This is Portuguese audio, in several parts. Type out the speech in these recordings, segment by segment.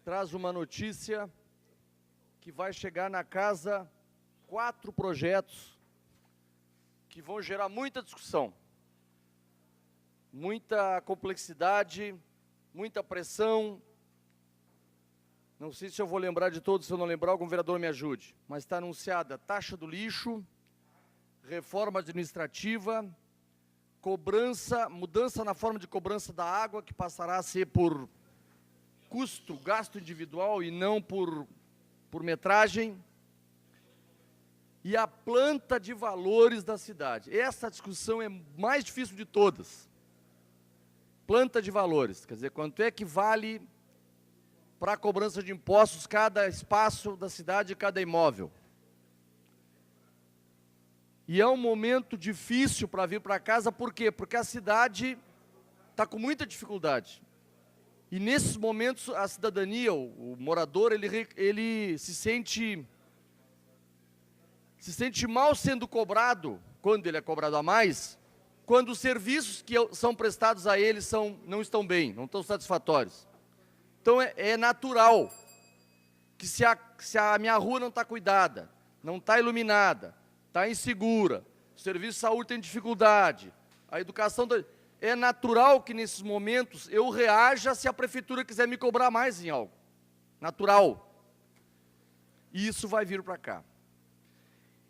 traz uma notícia que vai chegar na casa 4 projetos que vão gerar muita discussão, muita complexidade, muita pressão. Não sei se eu vou lembrar de todos, se eu não lembrar, algum vereador me ajude. Mas está anunciada taxa do lixo, reforma administrativa, cobrança, mudança na forma de cobrança da água, que passará a ser por custo, gasto individual e não por metragem, e a planta de valores da cidade. Essa discussão é mais difícil de todas. Planta de valores, quer dizer, quanto é que vale para a cobrança de impostos cada espaço da cidade, cada imóvel. E é um momento difícil para vir para casa, por quê? Porque a cidade está com muita dificuldade. E nesses momentos a cidadania, o morador, ele se sente mal sendo cobrado, quando ele é cobrado a mais, quando os serviços que são prestados a ele não estão bem, não estão satisfatórios. Então é natural que se a minha rua não está cuidada, não está iluminada, está insegura, o serviço de saúde tem dificuldade, a educação... É natural que nesses momentos eu reaja se a prefeitura quiser me cobrar mais em algo. Natural. E isso vai vir para cá.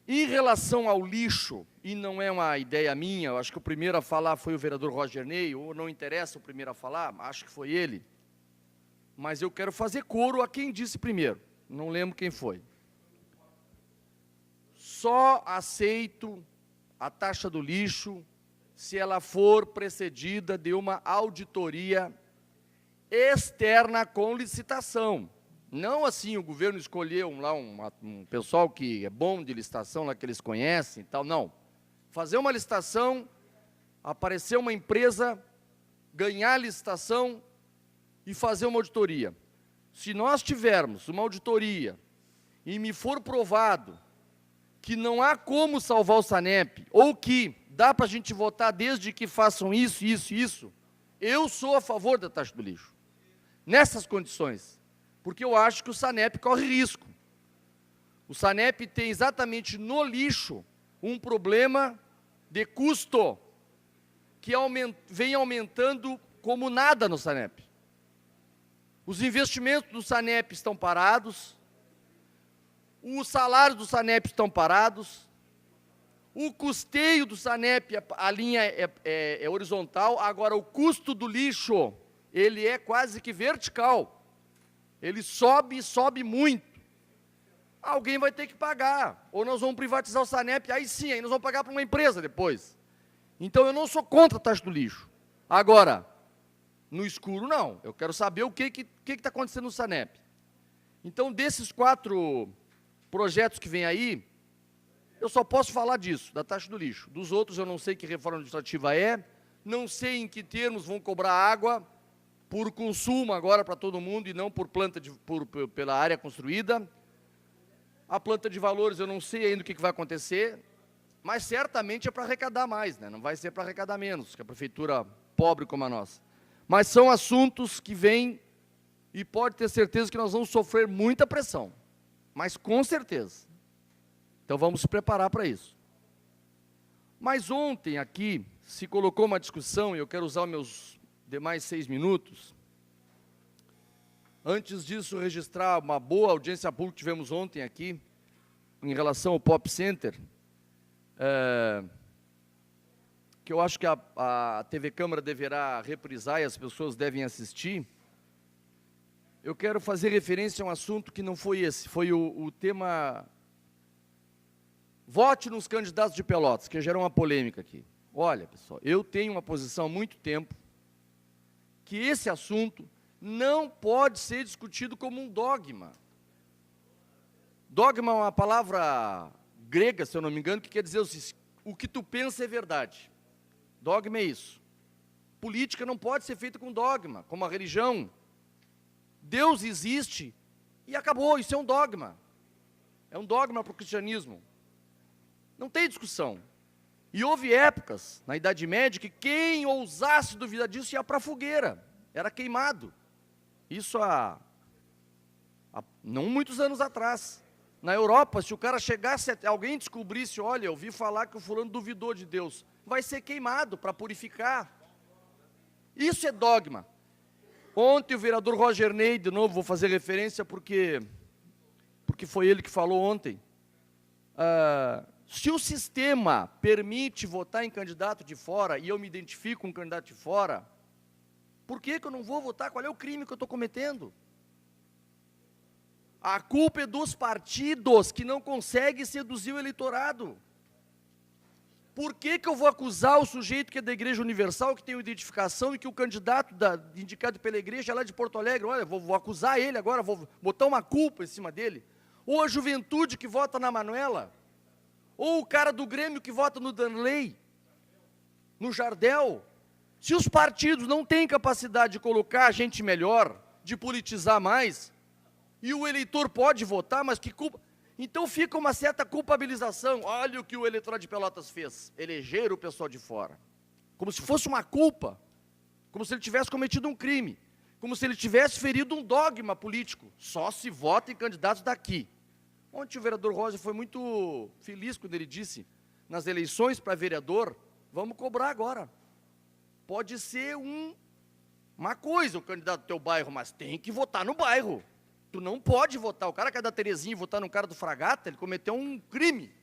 Em relação ao lixo, e não é uma ideia minha, eu acho que o primeiro a falar foi o vereador Roger Ney, ou não interessa o primeiro a falar, acho que foi ele. Mas eu quero fazer coro a quem disse primeiro, não lembro quem foi. Só aceito a taxa do lixo se ela for precedida de uma auditoria externa com licitação. Não assim, o governo escolheu lá um pessoal que é bom de licitação, lá que eles conhecem e tal, não. Fazer uma licitação, aparecer uma empresa, ganhar a licitação e fazer uma auditoria. Se nós tivermos uma auditoria e me for provado que não há como salvar o Sanep, ou que dá para a gente votar desde que façam isso, isso, isso, eu sou a favor da taxa do lixo. Nessas condições. Porque eu acho que o Sanep corre risco. O Sanep tem exatamente no lixo um problema de custo que vem aumentando como nada no Sanep. Os investimentos do Sanep estão parados, os salários do Sanep estão parados, o custeio do Sanep, a linha é horizontal, agora o custo do lixo, ele é quase que vertical. Ele sobe muito. Alguém vai ter que pagar, ou nós vamos privatizar o Sanep, aí sim, aí nós vamos pagar para uma empresa depois. Então eu não sou contra a taxa do lixo. Agora, no escuro não, eu quero saber o que está acontecendo no Sanep. Então desses 4 projetos que vem aí, eu só posso falar disso, da taxa do lixo. Dos outros eu não sei que reforma administrativa é, não sei em que termos vão cobrar água por consumo agora para todo mundo e não por pela área construída. A planta de valores eu não sei ainda o que vai acontecer, mas certamente é para arrecadar mais, né? Não vai ser para arrecadar menos, que a prefeitura pobre como a nossa. Mas são assuntos que vêm e pode ter certeza que nós vamos sofrer muita pressão, mas com certeza. Então vamos se preparar para isso. Mas ontem aqui se colocou uma discussão, e eu quero usar os meus demais 6 minutos. Antes disso, registrar uma boa audiência pública que tivemos ontem aqui, em relação ao Pop Center, que eu acho que a TV Câmara deverá reprisar e as pessoas devem assistir. Eu quero fazer referência a um assunto que não foi esse, foi o tema... Vote nos candidatos de Pelotas, que gerou uma polêmica aqui. Olha, pessoal, eu tenho uma posição há muito tempo que esse assunto não pode ser discutido como um dogma. Dogma é uma palavra grega, se eu não me engano, que quer dizer o que tu pensa é verdade. Dogma é isso. Política não pode ser feita com dogma, como a religião. Deus existe e acabou, isso é um dogma. É um dogma para o cristianismo. Não tem discussão. E houve épocas, na Idade Média, que quem ousasse duvidar disso ia para a fogueira, era queimado. Isso há não muitos anos atrás. Na Europa, se o cara chegasse, alguém descobrisse, olha, eu ouvi falar que o fulano duvidou de Deus, vai ser queimado para purificar. Isso é dogma. Ontem o vereador Roger Ney, de novo, vou fazer referência porque foi ele que falou ontem. Se o sistema permite votar em candidato de fora, e eu me identifico com um candidato de fora, por que eu não vou votar? Qual é o crime que eu estou cometendo? A culpa é dos partidos que não conseguem seduzir o eleitorado. Por que eu vou acusar o sujeito que é da Igreja Universal, que tem uma identificação, e que o candidato indicado pela igreja é lá de Porto Alegre? Olha, vou acusar ele agora, vou botar uma culpa em cima dele. Ou a juventude que vota na Manuela, ou o cara do Grêmio que vota no Danley, no Jardel. Se os partidos não têm capacidade de colocar gente melhor, de politizar mais, e o eleitor pode votar, mas que culpa... Então fica uma certa culpabilização. Olha o que o eleitorado de Pelotas fez, eleger o pessoal de fora. Como se fosse uma culpa, como se ele tivesse cometido um crime, como se ele tivesse ferido um dogma político. Só se vota em candidatos daqui. Ontem o vereador Rosa foi muito feliz quando ele disse, nas eleições para vereador, vamos cobrar agora. Pode ser uma coisa o candidato do teu bairro, mas tem que votar no bairro. Tu não pode votar. O cara que é da Terezinha e votar no cara do Fragata, ele cometeu um crime.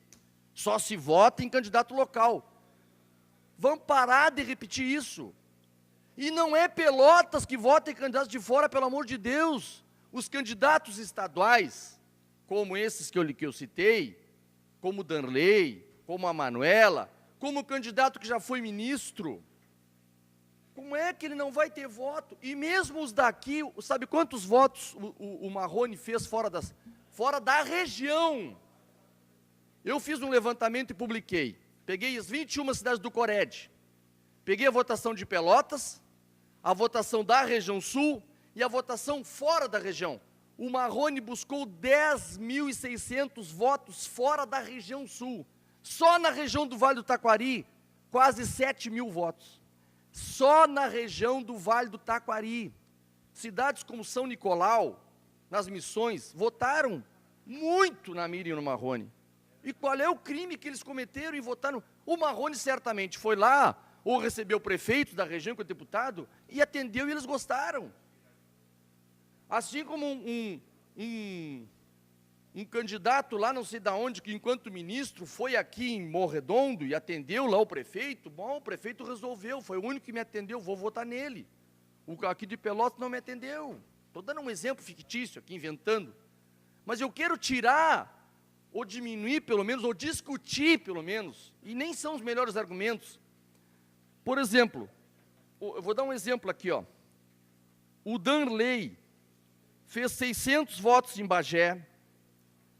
Só se vota em candidato local. Vamos parar de repetir isso. E não é Pelotas que vota em candidatos de fora, pelo amor de Deus. Os candidatos estaduais, como esses que eu citei, como o Danley, como a Manuela, como o candidato que já foi ministro, como é que ele não vai ter voto? E mesmo os daqui, sabe quantos votos o Marrone fez fora da região? Eu fiz um levantamento e publiquei. Peguei as 21 cidades do Cored. Peguei a votação de Pelotas, a votação da região sul e a votação fora da região. O Marrone buscou 10.600 votos fora da região sul. Só na região do Vale do Taquari, quase 7.000 votos. Só na região do Vale do Taquari. Cidades como São Nicolau, nas Missões, votaram muito na Miriam e no Marrone. E qual é o crime que eles cometeram em votar no... O Marrone certamente foi lá, ou recebeu prefeitos da região com o deputado, e atendeu e eles gostaram. Assim como um candidato lá não sei de onde, que enquanto ministro foi aqui em Morredondo e atendeu lá o prefeito, bom, o prefeito resolveu, foi o único que me atendeu, vou votar nele. O aqui de Pelotas não me atendeu. Estou dando um exemplo fictício aqui, inventando. Mas eu quero tirar, ou diminuir pelo menos, ou discutir pelo menos, e nem são os melhores argumentos. Por exemplo, eu vou dar um exemplo aqui, ó. O Danley fez 600 votos em Bagé,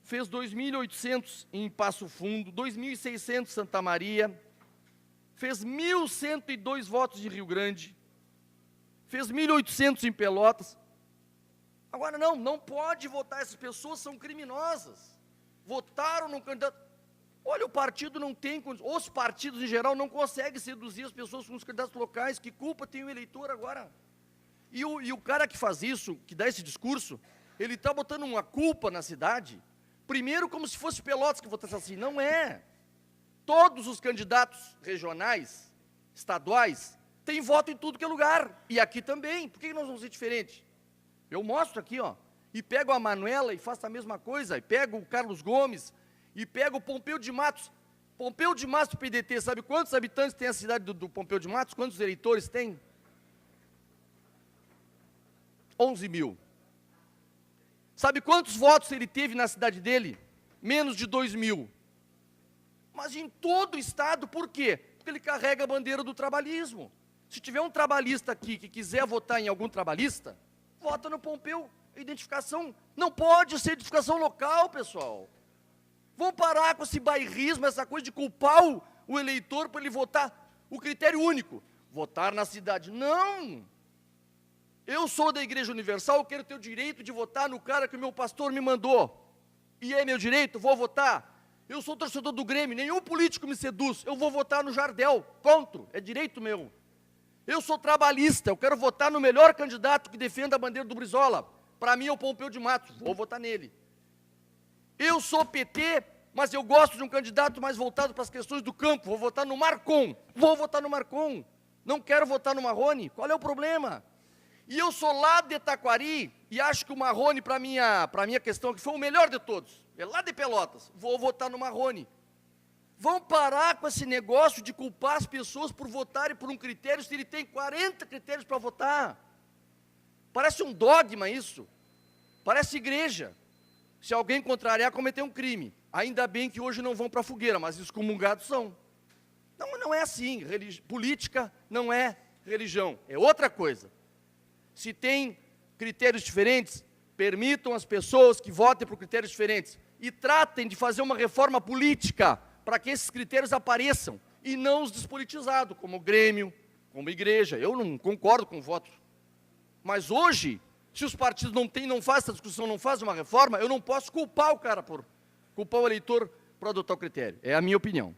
fez 2.800 em Passo Fundo, 2.600 em Santa Maria, fez 1.102 votos em Rio Grande, fez 1.800 em Pelotas. Agora não pode votar, essas pessoas são criminosas. Votaram no candidato. Olha, o partido não tem, os partidos em geral não conseguem seduzir as pessoas com os candidatos locais. Que culpa tem o eleitor agora? E o cara que faz isso, que dá esse discurso, ele está botando uma culpa na cidade. Primeiro, como se fosse Pelotas que votasse assim. Não é. Todos os candidatos regionais, estaduais, têm voto em tudo que é lugar. E aqui também. Por que nós vamos ser diferentes? Eu mostro aqui, ó. E pego a Manuela e faço a mesma coisa. E pego o Carlos Gomes. E pego o Pompeu de Matos. Pompeu de Matos do PDT. Sabe quantos habitantes tem a cidade do Pompeu de Matos? Quantos eleitores tem? 11.000. Sabe quantos votos ele teve na cidade dele? Menos de 2.000. Mas em todo o estado, por quê? Porque ele carrega a bandeira do trabalhismo. Se tiver um trabalhista aqui que quiser votar em algum trabalhista, vota no Pompeu. Identificação não pode ser identificação local, pessoal. Vamos parar com esse bairrismo, essa coisa de culpar o eleitor para ele votar. O critério único, votar na cidade. Não! Eu sou da Igreja Universal, eu quero ter o direito de votar no cara que o meu pastor me mandou. E é meu direito, vou votar. Eu sou torcedor do Grêmio, nenhum político me seduz, eu vou votar no Jardel, ponto, é direito meu. Eu sou trabalhista, eu quero votar no melhor candidato que defenda a bandeira do Brizola. para mim é o Pompeu de Matos, vou votar nele. Eu sou PT, mas eu gosto de um candidato mais voltado para as questões do campo, vou votar no Marcon, vou votar no Marcon. Não quero votar no Marrone, qual é o problema? E eu sou lá de Taquari, e acho que o Marrone, para minha questão, que foi o melhor de todos, é lá de Pelotas, vou votar no Marrone. Vão parar com esse negócio de culpar as pessoas por votarem por um critério, se ele tem 40 critérios para votar. Parece um dogma isso, parece igreja. Se alguém contrariar, cometer um crime. Ainda bem que hoje não vão para a fogueira, mas excomungados são. Não é assim, política não é religião, é outra coisa. Se tem critérios diferentes, permitam as pessoas que votem por critérios diferentes e tratem de fazer uma reforma política para que esses critérios apareçam e não os despolitizados, como Grêmio, como igreja. Eu não concordo com o voto. Mas hoje, se os partidos não fazem essa discussão, não fazem uma reforma, eu não posso culpar o cara culpar o eleitor por adotar o critério. É a minha opinião.